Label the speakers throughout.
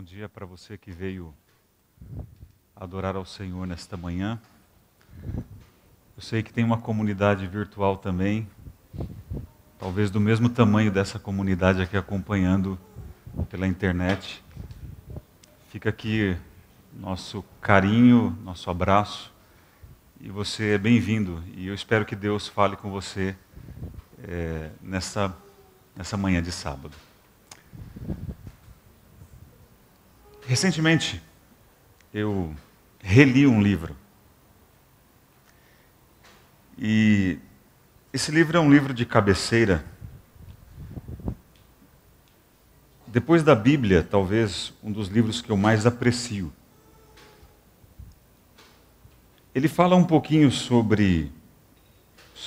Speaker 1: Bom dia para você que veio adorar ao Senhor nesta manhã. Eu sei que tem uma comunidade virtual também, talvez do mesmo tamanho dessa comunidade aqui acompanhando pela internet. Fica aqui nosso carinho, nosso abraço, e você é bem-vindo. E eu espero que Deus fale com você nessa manhã de sábado. Recentemente, eu reli um livro. E esse livro é um livro de cabeceira. Depois da Bíblia, talvez um dos livros que eu mais aprecio. Ele fala um pouquinho sobre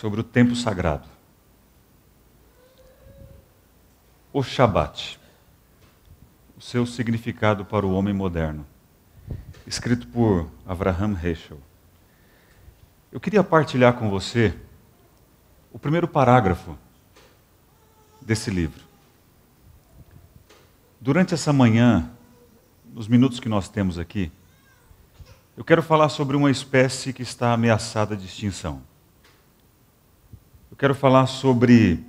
Speaker 1: o tempo sagrado. O Shabat. O seu significado para o homem moderno. Escrito por Avraham Heschel. Eu queria partilhar com você o primeiro parágrafo desse livro. Durante essa manhã, nos minutos que nós temos aqui, eu quero falar sobre uma espécie que está ameaçada de extinção. Eu quero falar sobre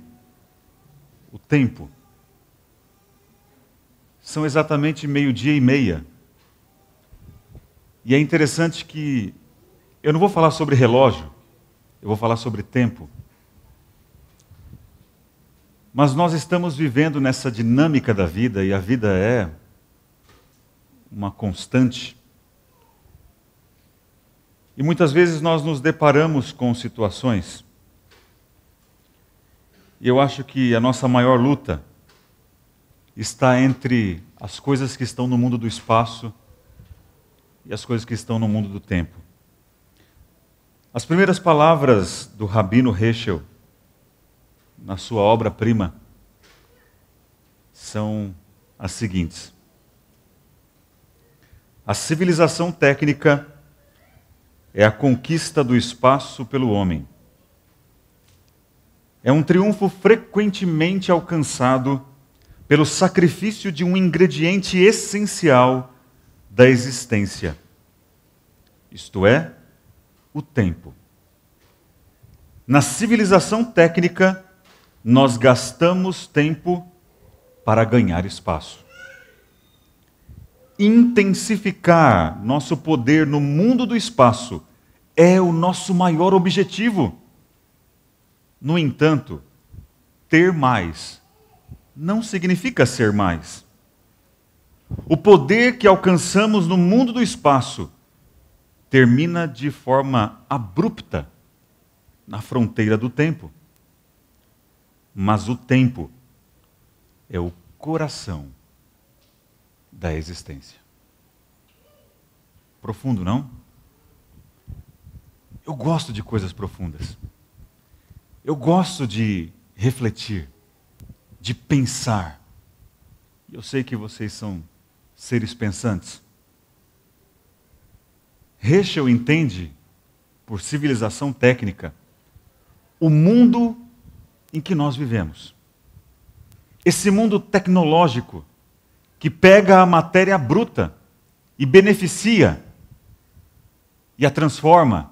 Speaker 1: o tempo. São exatamente 12:30. E é interessante que eu não vou falar sobre relógio, eu vou falar sobre tempo. Mas nós estamos vivendo nessa dinâmica da vida, e a vida é uma constante. E muitas vezes nós nos deparamos com situações, e eu acho que a nossa maior luta está entre as coisas que estão no mundo do espaço e as coisas que estão no mundo do tempo. As primeiras palavras do Rabino Heschel, na sua obra-prima, são as seguintes: a civilização técnica é a conquista do espaço pelo homem. É um triunfo frequentemente alcançado pelo sacrifício de um ingrediente essencial da existência, isto é, o tempo. Na civilização técnica, nós gastamos tempo para ganhar espaço. Intensificar nosso poder no mundo do espaço é o nosso maior objetivo. No entanto, ter mais não significa ser mais. O poder que alcançamos no mundo do espaço termina de forma abrupta na fronteira do tempo. Mas o tempo é o coração da existência. Profundo, não? Eu gosto de coisas profundas. Eu gosto de refletir, de pensar. Eu sei que vocês são seres pensantes. Heschel entende, por civilização técnica, o mundo em que nós vivemos. Esse mundo tecnológico que pega a matéria bruta e beneficia, e a transforma,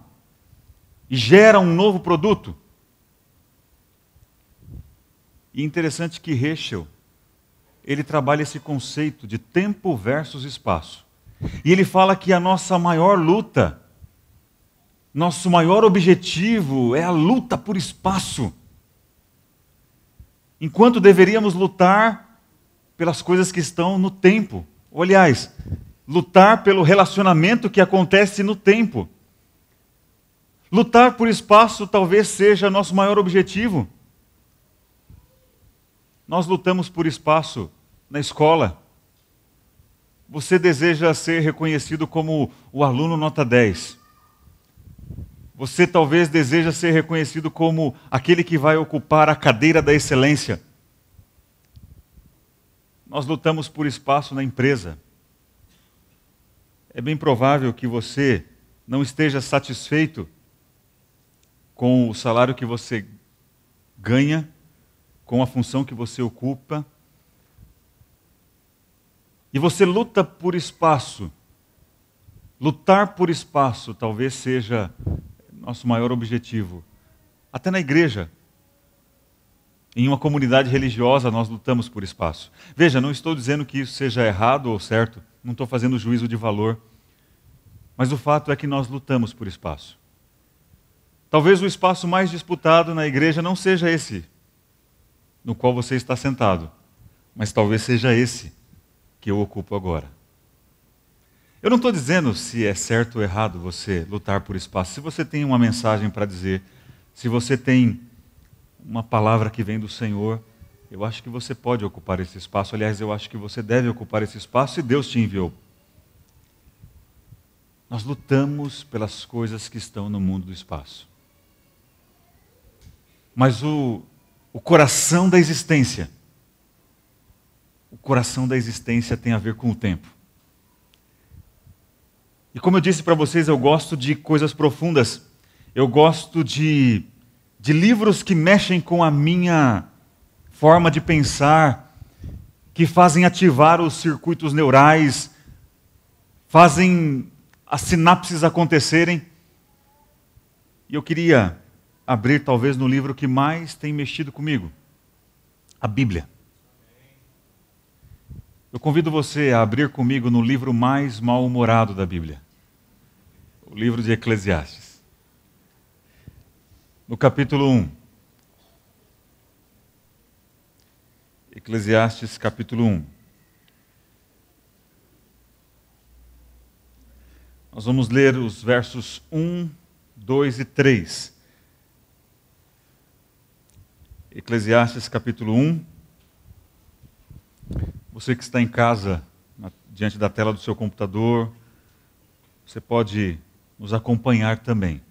Speaker 1: e gera um novo produto. E interessante que Heschel, ele trabalha esse conceito de tempo versus espaço. E ele fala que a nossa maior luta, nosso maior objetivo é a luta por espaço. Enquanto deveríamos lutar pelas coisas que estão no tempo. Ou, aliás, lutar pelo relacionamento que acontece no tempo. Lutar por espaço talvez seja nosso maior objetivo. Nós lutamos por espaço na escola. Você deseja ser reconhecido como o aluno nota 10. Você talvez deseja ser reconhecido como aquele que vai ocupar a cadeira da excelência. Nós lutamos por espaço na empresa. É bem provável que você não esteja satisfeito com o salário que você ganha, com a função que você ocupa. e você luta por espaço. Lutar por espaço talvez seja nosso maior objetivo. Até na igreja, em uma comunidade religiosa, nós lutamos por espaço. Veja, não estou dizendo que isso seja errado ou certo, não estou fazendo juízo de valor, mas o fato é que nós lutamos por espaço. Talvez o espaço mais disputado na igreja não seja esse, no qual você está sentado, mas talvez seja esse que eu ocupo agora. Eu não estou dizendo se é certo ou errado você lutar por espaço. Se você tem uma mensagem para dizer, se você tem uma palavra que vem do Senhor, eu acho que você pode ocupar esse espaço. Aliás, eu acho que você deve ocupar esse espaço e Deus te enviou. Nós lutamos pelas coisas que estão no mundo do espaço. Mas o coração da existência, tem a ver com o tempo. E como eu disse para vocês, eu gosto de coisas profundas. Eu gosto de livros que mexem com a minha forma de pensar, que fazem ativar os circuitos neurais, fazem as sinapses acontecerem. E eu queria abrir talvez no livro que mais tem mexido comigo, a Bíblia. Eu convido você a abrir comigo no livro mais mal-humorado da Bíblia, o livro de Eclesiastes. No capítulo 1. Eclesiastes capítulo 1. Nós vamos ler os versos 1, 2 e 3. Eclesiastes capítulo 1. Você que está em casa, diante da tela do seu computador, você pode nos acompanhar também.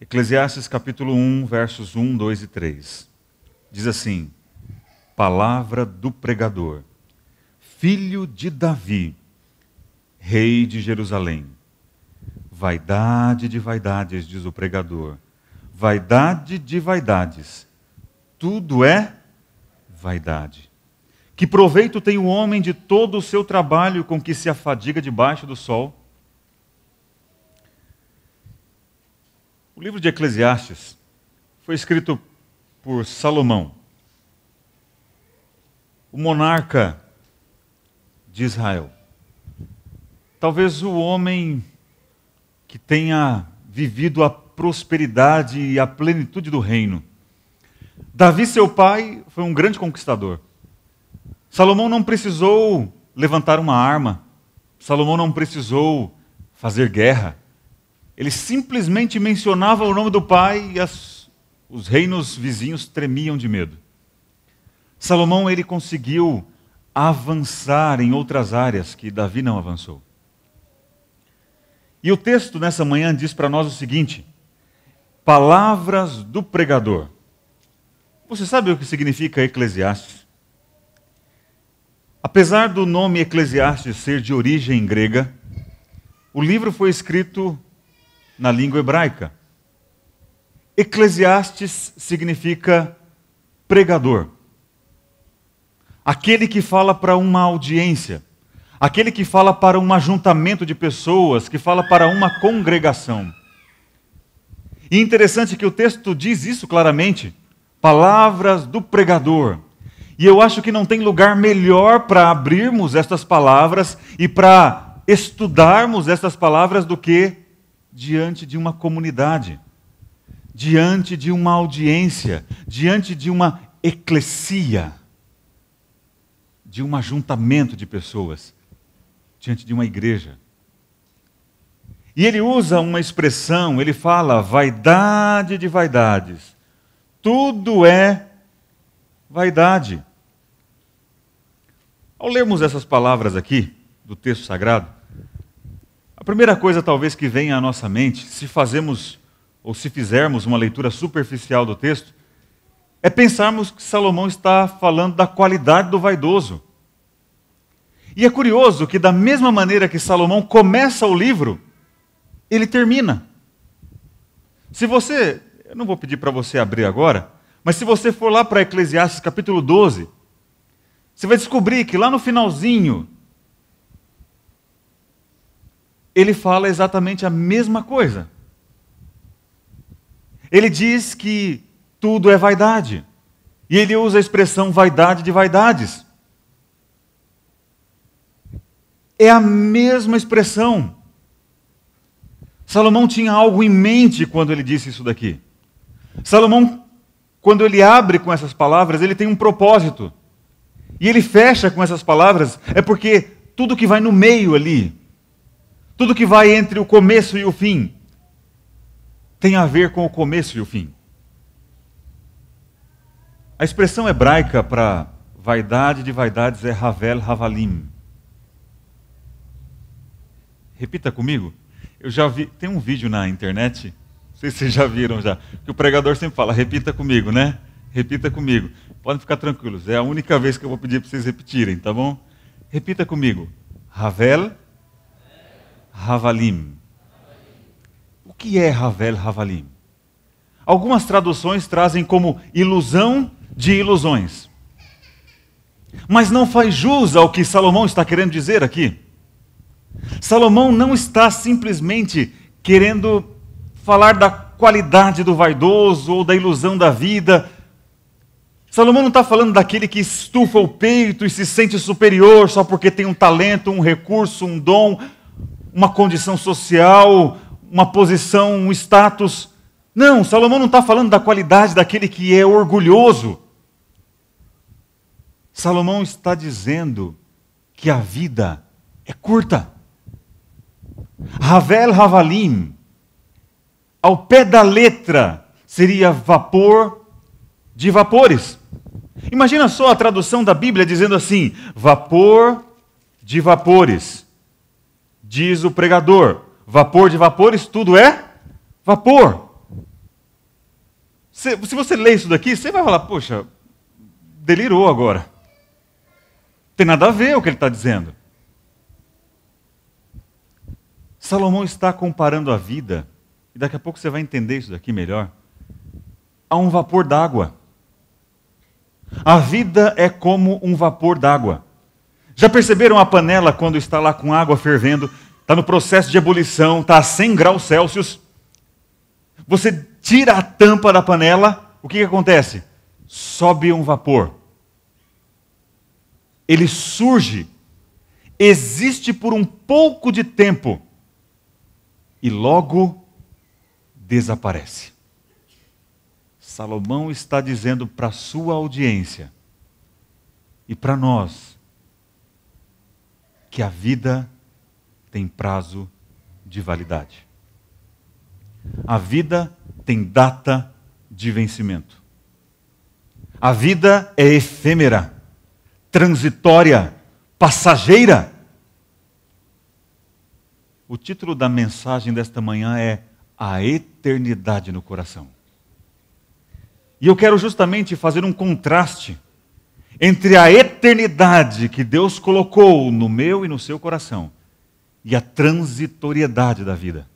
Speaker 1: Eclesiastes capítulo 1, versos 1, 2 e 3. Diz assim: Palavra do pregador, filho de Davi, rei de Jerusalém. Vaidade de vaidades, diz o pregador. Vaidade de vaidades. Tudo é vaidade. Que proveito tem o homem de todo o seu trabalho com que se afadiga debaixo do sol? O livro de Eclesiastes foi escrito por Salomão, o monarca de Israel. Talvez o homem que tenha vivido a prosperidade e a plenitude do reino. Davi, seu pai, foi um grande conquistador. Salomão não precisou levantar uma arma. Salomão não precisou fazer guerra. Ele simplesmente mencionava o nome do pai e os reinos vizinhos tremiam de medo. Salomão, ele conseguiu avançar em outras áreas que Davi não avançou. E o texto nessa manhã diz para nós o seguinte: palavras do pregador. Você sabe o que significa Eclesiastes? Apesar do nome Eclesiastes ser de origem grega, o livro foi escrito na língua hebraica. Eclesiastes significa pregador. Aquele que fala para uma audiência, aquele que fala para um ajuntamento de pessoas, que fala para uma congregação. E interessante que o texto diz isso claramente, palavras do pregador. E eu acho que não tem lugar melhor para abrirmos estas palavras e para estudarmos estas palavras do que diante de uma comunidade, diante de uma audiência, diante de uma eclesia, de um ajuntamento de pessoas, diante de uma igreja. E ele usa uma expressão, ele fala vaidade de vaidades. Tudo é vaidade. Ao lermos essas palavras aqui, do texto sagrado, a primeira coisa talvez que venha à nossa mente, se fazemos ou se fizermos uma leitura superficial do texto, é pensarmos que Salomão está falando da qualidade do vaidoso. E é curioso que da mesma maneira que Salomão começa o livro, ele termina. Eu não vou pedir para você abrir agora, mas se você for lá para Eclesiastes capítulo 12, Você vai descobrir que lá no finalzinho, ele fala exatamente a mesma coisa. Ele diz que tudo é vaidade. E ele usa a expressão vaidade de vaidades. É a mesma expressão. Salomão tinha algo em mente quando ele disse isso daqui. Salomão, quando ele abre com essas palavras, ele tem um propósito. E ele fecha com essas palavras, é porque tudo que vai no meio ali, tudo que vai entre o começo e o fim, tem a ver com o começo e o fim. A expressão hebraica para vaidade de vaidades é Havel Havalim. Repita comigo. Eu já vi, tem um vídeo na internet, não sei se vocês já viram já, que o pregador sempre fala, repita comigo, né? Repita comigo. Podem ficar tranquilos, é a única vez que eu vou pedir para vocês repetirem, tá bom? Repita comigo. Havel Havalim. O que é Havel Havalim? Algumas traduções trazem como ilusão de ilusões. Mas não faz jus ao que Salomão está querendo dizer aqui. Salomão não está simplesmente querendo falar da qualidade do vaidoso ou da ilusão da vida. Salomão não está falando daquele que estufa o peito e se sente superior só porque tem um talento, um recurso, um dom, uma condição social, uma posição, um status. Não, Salomão não está falando da qualidade daquele que é orgulhoso. Salomão está dizendo que a vida é curta. Havel Havalim, ao pé da letra, seria vapor de vapores. Imagina só a tradução da Bíblia dizendo assim, vapor de vapores. Diz o pregador, vapor de vapores, tudo é vapor. Se você lê isso daqui, você vai falar, poxa, delirou agora. Tem nada a ver o que ele está dizendo. Salomão está comparando a vida, e daqui a pouco você vai entender isso daqui melhor, a um vapor d'água. A vida é como um vapor d'água. Já perceberam a panela quando está lá com água fervendo, está no processo de ebulição, está a 100 graus Celsius? Você tira a tampa da panela, o que acontece? Sobe um vapor. Ele surge, existe por um pouco de tempo e logo desaparece. Salomão está dizendo para a sua audiência e para nós que a vida tem prazo de validade. A vida tem data de vencimento. A vida é efêmera, transitória, passageira. O título da mensagem desta manhã é A Eternidade no Coração. E eu quero justamente fazer um contraste entre a eternidade que Deus colocou no meu e no seu coração e a transitoriedade da vida.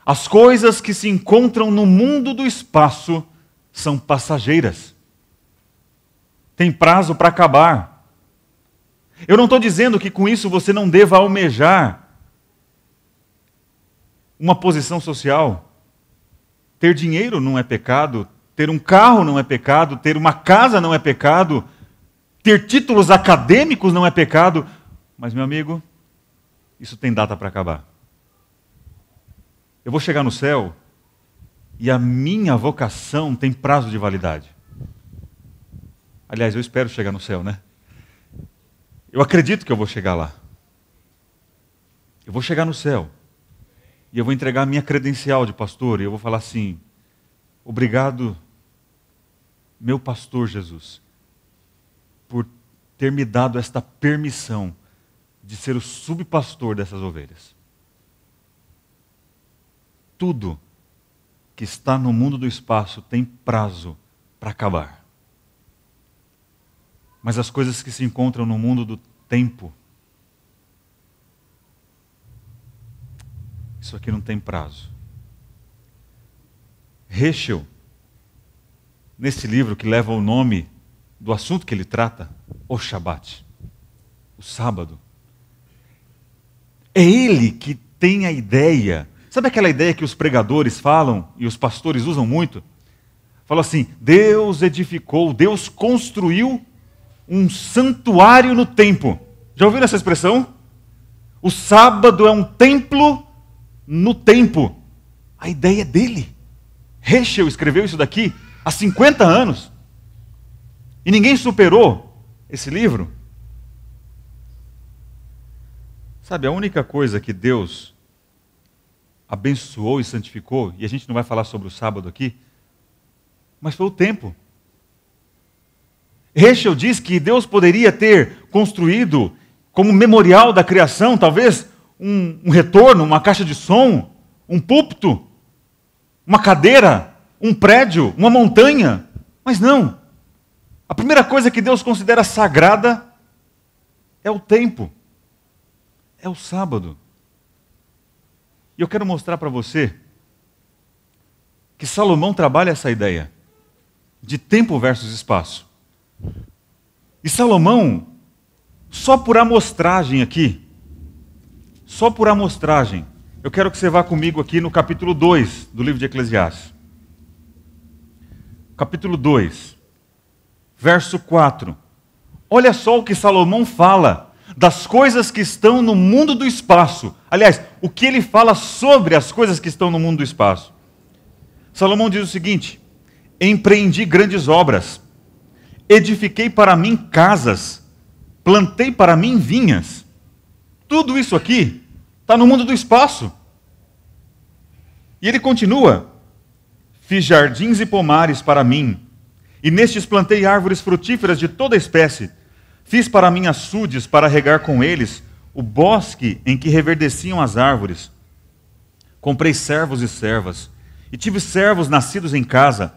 Speaker 1: As coisas que se encontram no mundo do espaço são passageiras. Tem prazo para acabar. Eu não estou dizendo que com isso você não deva almejar uma posição social. Ter dinheiro não é pecado, ter um carro não é pecado, ter uma casa não é pecado, ter títulos acadêmicos não é pecado. Mas, meu amigo, isso tem data para acabar. Eu vou chegar no céu e a minha vocação tem prazo de validade. Aliás, eu espero chegar no céu, né? Eu acredito que eu vou chegar lá. Eu vou chegar no céu. E eu vou entregar a minha credencial de pastor. E eu vou falar assim, obrigado, meu pastor Jesus, por ter me dado esta permissão de ser o subpastor dessas ovelhas. Tudo que está no mundo do espaço tem prazo para acabar. Mas as coisas que se encontram no mundo do tempo, isso aqui não tem prazo. Heschel, nesse livro que leva o nome do assunto que ele trata, o Shabat, o sábado. É ele que tem a ideia. Sabe aquela ideia que os pregadores falam e os pastores usam muito? Falam assim: Deus edificou, Deus construiu um santuário no templo. Já ouviram essa expressão? O sábado é um templo no templo. A ideia é dele. Heschel escreveu isso daqui há 50 anos. E ninguém superou esse livro. Sabe, a única coisa que Deus abençoou e santificou, e a gente não vai falar sobre o sábado aqui, mas foi o tempo. Heschel diz que Deus poderia ter construído, como memorial da criação, talvez um retorno, uma caixa de som, um púlpito, uma cadeira, um prédio, uma montanha. Mas não. A primeira coisa que Deus considera sagrada é o tempo. É o sábado. E eu quero mostrar para você que Salomão trabalha essa ideia de tempo versus espaço. E Salomão, só por amostragem aqui, eu quero que você vá comigo aqui no capítulo 2 do livro de Eclesiastes. Capítulo 2, verso 4. Olha só o que Salomão fala das coisas que estão no mundo do espaço. Aliás, o que ele fala sobre as coisas que estão no mundo do espaço. Salomão diz o seguinte: empreendi grandes obras, edifiquei para mim casas, plantei para mim vinhas. Tudo isso aqui está no mundo do espaço. E ele continua: fiz jardins e pomares para mim, e nestes plantei árvores frutíferas de toda espécie. Fiz para mim açudes para regar com eles o bosque em que reverdeciam as árvores. Comprei servos e servas, e tive servos nascidos em casa.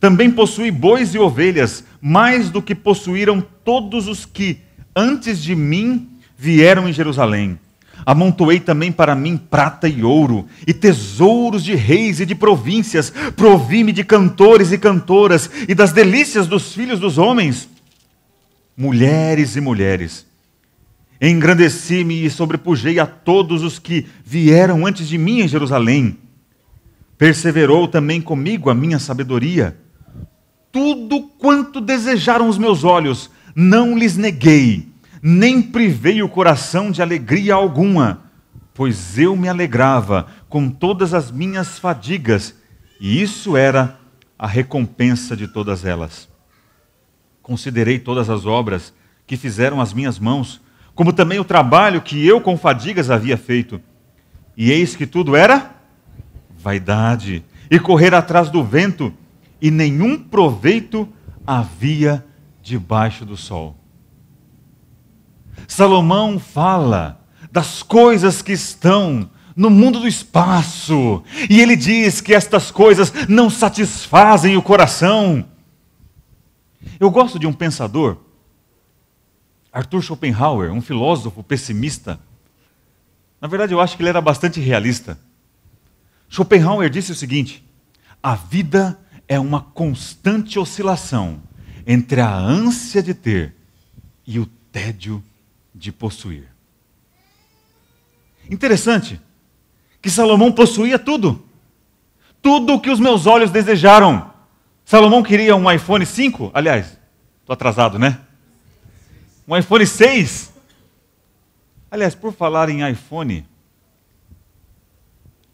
Speaker 1: Também possuí bois e ovelhas, mais do que possuíram todos os que antes de mim vieram em Jerusalém. Amontoei também para mim prata e ouro, e tesouros de reis e de províncias. Provi-me de cantores e cantoras, e das delícias dos filhos dos homens. Mulheres e mulheres. Engrandeci-me e sobrepujei a todos os que vieram antes de mim em Jerusalém. Perseverou também comigo a minha sabedoria. Tudo quanto desejaram os meus olhos, não lhes neguei, nem privei o coração de alegria alguma, pois eu me alegrava com todas as minhas fadigas, e isso era a recompensa de todas elas. Considerei todas as obras que fizeram as minhas mãos, como também o trabalho que eu com fadigas havia feito. E eis que tudo era vaidade, e correr atrás do vento, e nenhum proveito havia debaixo do sol. Salomão fala das coisas que estão no mundo do espaço, e ele diz que estas coisas não satisfazem o coração. Eu gosto de um pensador, Arthur Schopenhauer, um filósofo pessimista. Na verdade, eu acho que ele era bastante realista. Schopenhauer disse o seguinte: a vida é uma constante oscilação entre a ânsia de ter e o tédio de possuir. Interessante que Salomão possuía tudo. Tudo o que os meus olhos desejaram. Salomão queria um iPhone 5, aliás, estou atrasado, né? Um iPhone 6. Aliás, por falar em iPhone,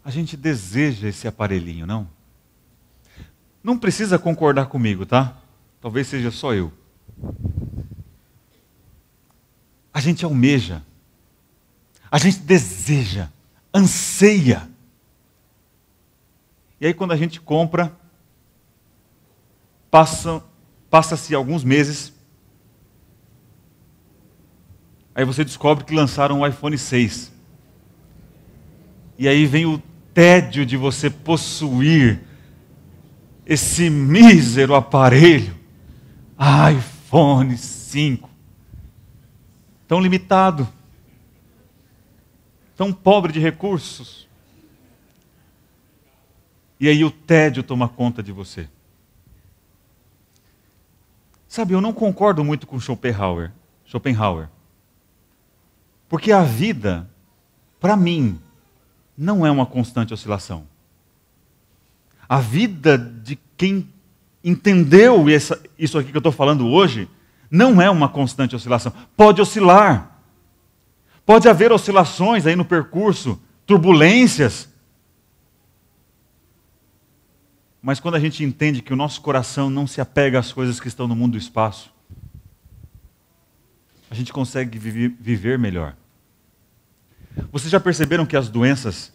Speaker 1: a gente deseja esse aparelhinho, não? Não precisa concordar comigo, tá? Talvez seja só eu. A gente almeja, a gente deseja, anseia. E aí quando a gente compra, passa-se alguns meses, aí você descobre que lançaram o iPhone 6. E aí vem o tédio de você possuir esse mísero aparelho, iPhone 5. Tão limitado, tão pobre de recursos. E aí o tédio toma conta de você. Sabe, eu não concordo muito com Schopenhauer. Porque a vida, para mim, não é uma constante oscilação. A vida de quem entendeu isso aqui que eu estou falando hoje, não é uma constante oscilação. Pode oscilar. Pode haver oscilações aí no percurso, turbulências. Mas quando a gente entende que o nosso coração não se apega às coisas que estão no mundo do espaço, a gente consegue viver melhor. Vocês já perceberam que as doenças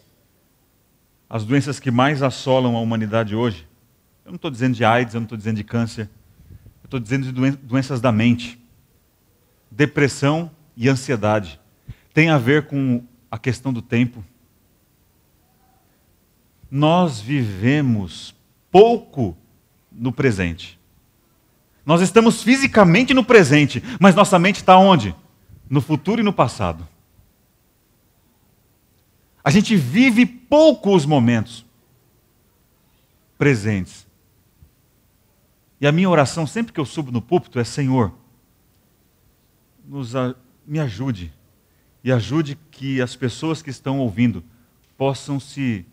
Speaker 1: que mais assolam a humanidade hoje, eu não estou dizendo de AIDS, eu não estou dizendo de câncer, eu estou dizendo de doenças da mente, depressão e ansiedade, tem a ver com a questão do tempo. Nós vivemos pouco no presente. Nós estamos fisicamente no presente, mas nossa mente está onde? No futuro e no passado. A gente vive pouco os momentos presentes. E a minha oração, sempre que eu subo no púlpito, é: Senhor, me ajude. E ajude que as pessoas que estão ouvindo possam se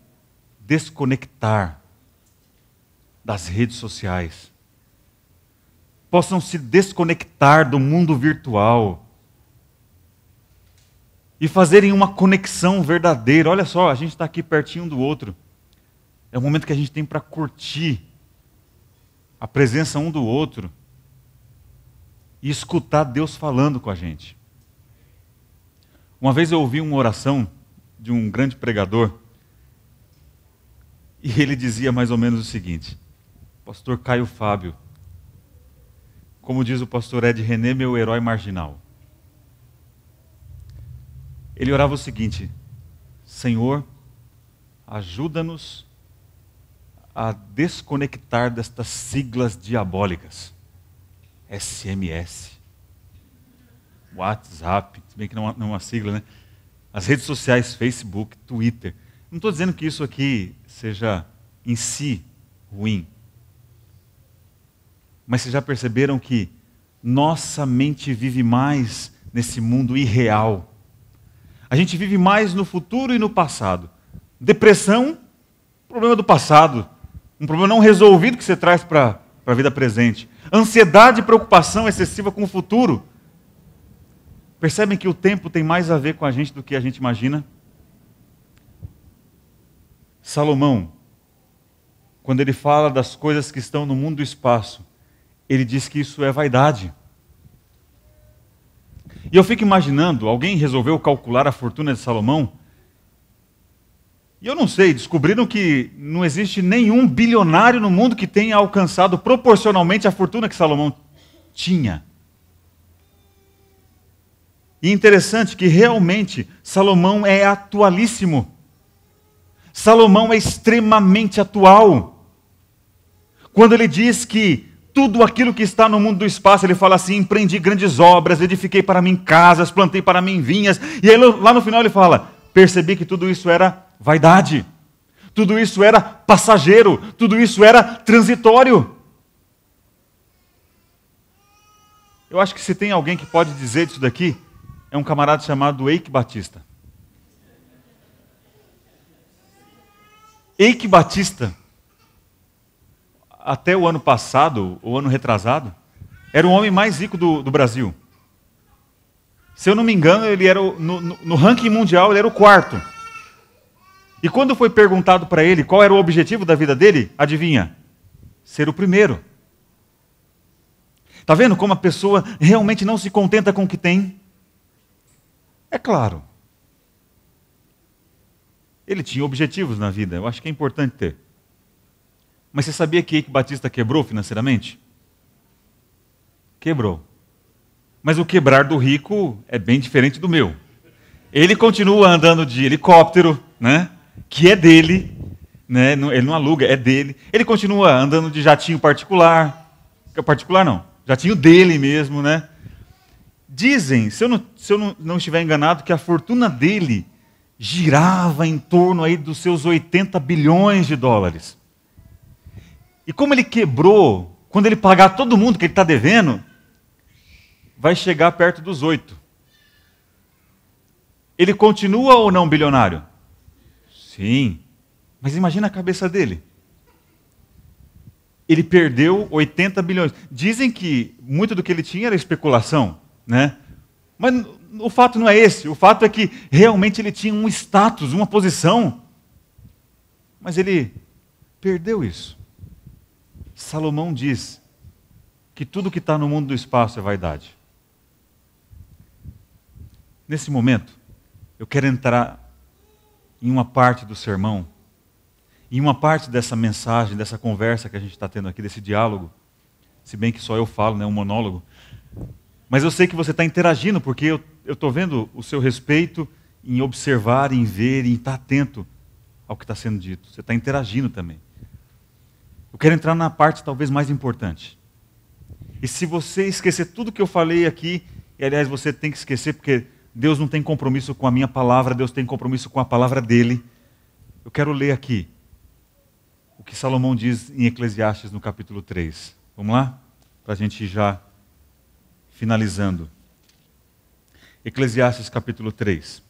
Speaker 1: desconectar das redes sociais. Possam se desconectar do mundo virtual. E fazerem uma conexão verdadeira. Olha só, a gente está aqui pertinho um do outro. É o momento que a gente tem para curtir a presença um do outro e escutar Deus falando com a gente. Uma vez eu ouvi uma oração de um grande pregador e ele dizia mais ou menos o seguinte: Pastor Caio Fábio, como diz o pastor Ed René, meu herói marginal. Ele orava o seguinte: Senhor, ajuda-nos a desconectar destas siglas diabólicas. SMS, WhatsApp, se bem que não é uma sigla, né? As redes sociais, Facebook, Twitter. Não estou dizendo que isso aqui seja em si ruim. Mas vocês já perceberam que nossa mente vive mais nesse mundo irreal. A gente vive mais no futuro e no passado. Depressão, problema do passado. Um problema não resolvido que você traz para a vida presente. Ansiedade e preocupação excessiva com o futuro. Percebem que o tempo tem mais a ver com a gente do que a gente imagina? Salomão, quando ele fala das coisas que estão no mundo do espaço, ele diz que isso é vaidade. E eu fico imaginando, alguém resolveu calcular a fortuna de Salomão? E eu não sei, descobriram que não existe nenhum bilionário no mundo que tenha alcançado proporcionalmente a fortuna que Salomão tinha. E interessante que realmente Salomão é atualíssimo. Salomão é extremamente atual. Quando ele diz que tudo aquilo que está no mundo do espaço, ele fala assim: empreendi grandes obras, edifiquei para mim casas, plantei para mim vinhas. E aí lá no final ele fala: percebi que tudo isso era vaidade. Tudo isso era passageiro. Tudo isso era transitório. Eu acho que se tem alguém que pode dizer disso daqui, é um camarada chamado Eike Batista. Eike Batista, até o ano passado, o ano retrasado, era o homem mais rico do Brasil. Se eu não me engano, ele era no ranking mundial, ele era o quarto. E quando foi perguntado para ele qual era o objetivo da vida dele, adivinha? Ser o primeiro. Está vendo como a pessoa realmente não se contenta com o que tem? É claro. Ele tinha objetivos na vida, eu acho que é importante ter. Mas você sabia que Eike Batista quebrou financeiramente? Quebrou. Mas o quebrar do rico é bem diferente do meu. Ele continua andando de helicóptero, né? Que é dele, né? Ele não aluga, é dele. Ele continua andando de jatinho particular. Particular não, jatinho dele mesmo, né? Dizem, se eu não estiver enganado, que a fortuna dele girava em torno aí dos seus 80 bilhões de dólares. E como ele quebrou Quando ele pagar todo mundo que ele está devendo, vai chegar perto dos 8. Ele continua ou não bilionário? Sim. Mas imagina a cabeça dele. Ele perdeu 80 bilhões. Dizem que muito do que ele tinha era especulação, né? Mas o fato não é esse. O fato é que realmente ele tinha um status, uma posição. Mas ele perdeu isso. Salomão diz que tudo que está no mundo do espaço é vaidade. Nesse momento, eu quero entrar em uma parte do sermão, em uma parte dessa mensagem, dessa conversa que a gente está tendo aqui, desse diálogo, se bem que só eu falo, né, um monólogo, mas eu sei que você está interagindo, porque eu estou vendo o seu respeito em observar, em ver, em estar atento ao que está sendo dito. Você está interagindo também. Eu quero entrar na parte talvez mais importante. E se você esquecer tudo que eu falei aqui, e aliás você tem que esquecer porque Deus não tem compromisso com a minha palavra, Deus tem compromisso com a palavra dele. Eu quero ler aqui o que Salomão diz em Eclesiastes no capítulo 3. Vamos lá? Para a gente ir já finalizando. Eclesiastes capítulo 3.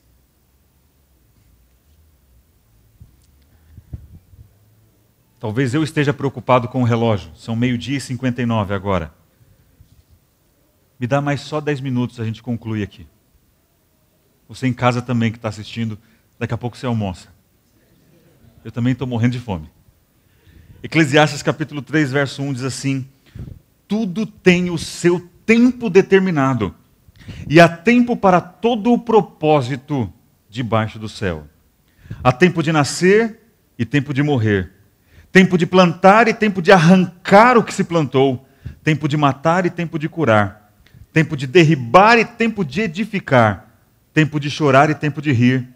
Speaker 1: Talvez eu esteja preocupado com o relógio. São 12h59 agora. Me dá mais só 10 minutos, a gente conclui aqui. Você em casa também que está assistindo, daqui a pouco você almoça. Eu também estou morrendo de fome. Eclesiastes capítulo 3, verso 1 diz assim: tudo tem o seu tempo determinado, e há tempo para todo o propósito debaixo do céu. Há tempo de nascer e tempo de morrer. Tempo de plantar e tempo de arrancar o que se plantou. Tempo de matar e tempo de curar. Tempo de derribar e tempo de edificar. Tempo de chorar e tempo de rir.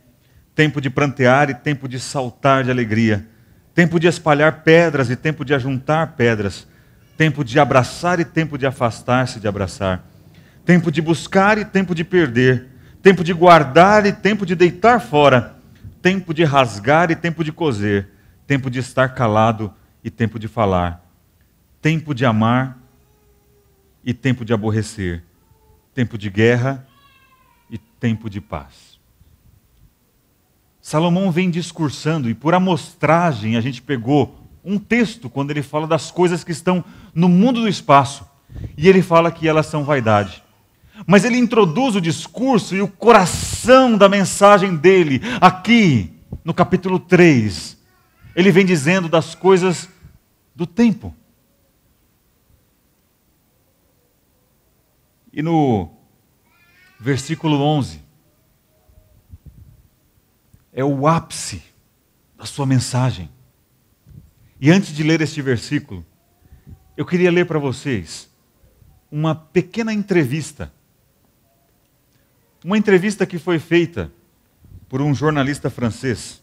Speaker 1: Tempo de prantear e tempo de saltar de alegria. Tempo de espalhar pedras e tempo de ajuntar pedras. Tempo de abraçar e tempo de afastar-se de abraçar. Tempo de buscar e tempo de perder. Tempo de guardar e tempo de deitar fora. Tempo de rasgar e tempo de coser. Tempo de estar calado e tempo de falar. Tempo de amar e tempo de aborrecer. Tempo de guerra e tempo de paz. Salomão vem discursando, e por amostragem a gente pegou um texto quando ele fala das coisas que estão no mundo do espaço, e ele fala que elas são vaidade. Mas ele introduz o discurso e o coração da mensagem dele, aqui no capítulo 3, ele vem dizendo das coisas do tempo. E no versículo 11, é o ápice da sua mensagem. E antes de ler este versículo, eu queria ler para vocês uma pequena entrevista. Uma entrevista que foi feita por um jornalista francês,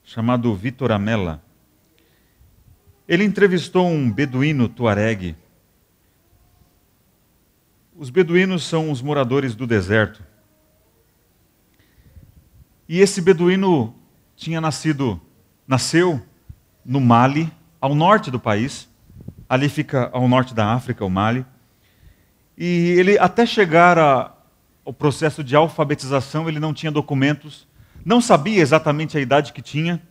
Speaker 1: chamado Victor Amela. Ele entrevistou um beduíno tuareg. Os beduínos são os moradores do deserto. E esse beduíno nasceu no Mali, ao norte do país. Ali fica ao norte da África, o Mali. E ele, até chegar ao processo de alfabetização, ele não tinha documentos, não sabia exatamente a idade que tinha,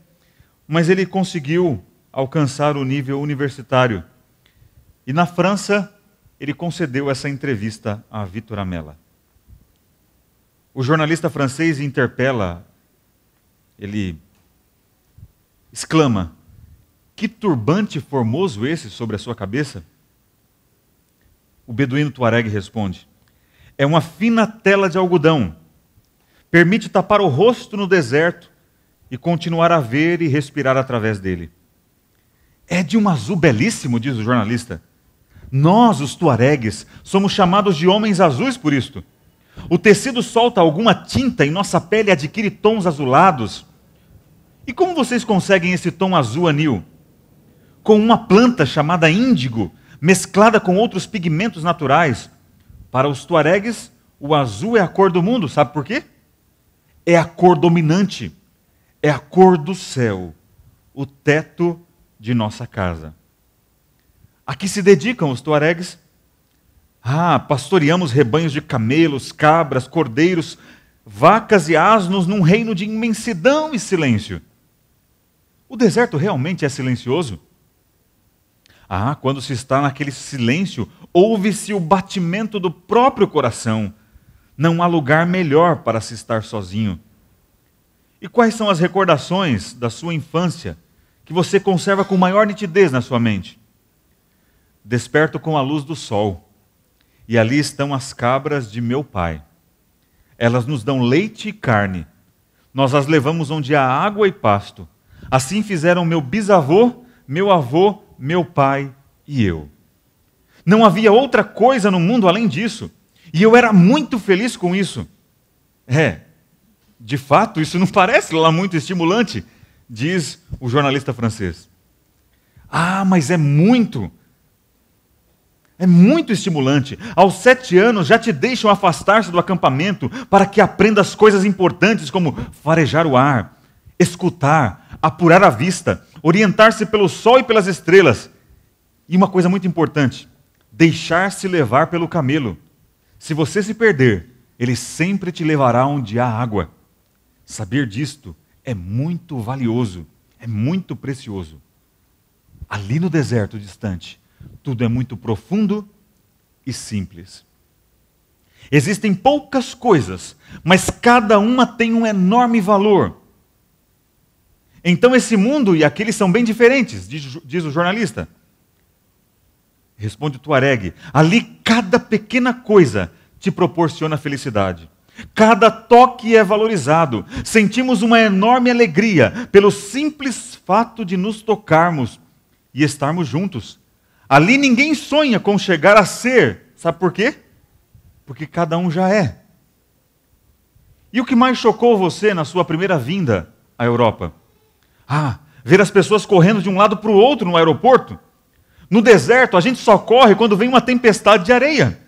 Speaker 1: mas ele conseguiu alcançar o nível universitário. E na França, ele concedeu essa entrevista a Victor Amela. O jornalista francês interpela, ele exclama: que turbante formoso esse sobre a sua cabeça? O beduíno tuareg responde: é uma fina tela de algodão. Permite tapar o rosto no deserto e continuar a ver e respirar através dele. É de um azul belíssimo, diz o jornalista. Nós, os tuaregues, somos chamados de homens azuis por isto. O tecido solta alguma tinta e nossa pele adquire tons azulados. E como vocês conseguem esse tom azul anil? Com uma planta chamada índigo, mesclada com outros pigmentos naturais. Para os tuaregues, o azul é a cor do mundo. Sabe por quê? É a cor dominante. É a cor do céu. O teto de nossa casa. A que se dedicam os tuaregues? Pastoreamos rebanhos de camelos, cabras, cordeiros, vacas e asnos num reino de imensidão e silêncio. O deserto realmente é silencioso? Quando se está naquele silêncio, ouve-se o batimento do próprio coração. Não há lugar melhor para se estar sozinho. E quais são as recordações da sua infância que você conserva com maior nitidez na sua mente? Desperto com a luz do sol, e ali estão as cabras de meu pai. Elas nos dão leite e carne. Nós as levamos onde há água e pasto. Assim fizeram meu bisavô, meu avô, meu pai e eu. Não havia outra coisa no mundo além disso. E eu era muito feliz com isso. De fato, isso não parece lá muito estimulante, diz o jornalista francês. Mas é muito estimulante. Aos 7 anos já te deixam afastar-se do acampamento para que aprenda as coisas importantes como farejar o ar, escutar, apurar a vista, orientar-se pelo sol e pelas estrelas. E uma coisa muito importante, deixar-se levar pelo camelo. Se você se perder, ele sempre te levará onde há água. Saber disto é muito valioso, é muito precioso. Ali no deserto distante, tudo é muito profundo e simples. Existem poucas coisas, mas cada uma tem um enorme valor. Então esse mundo e aquele são bem diferentes, diz o jornalista. Responde o tuaregue, ali cada pequena coisa te proporciona felicidade. Cada toque é valorizado. Sentimos uma enorme alegria pelo simples fato de nos tocarmos e estarmos juntos. Ali ninguém sonha com chegar a ser. Sabe por quê? Porque cada um já é. E o que mais chocou você na sua primeira vinda à Europa? Ver as pessoas correndo de um lado para o outro no aeroporto. No deserto, a gente só corre quando vem uma tempestade de areia.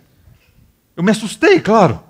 Speaker 1: Eu me assustei, claro.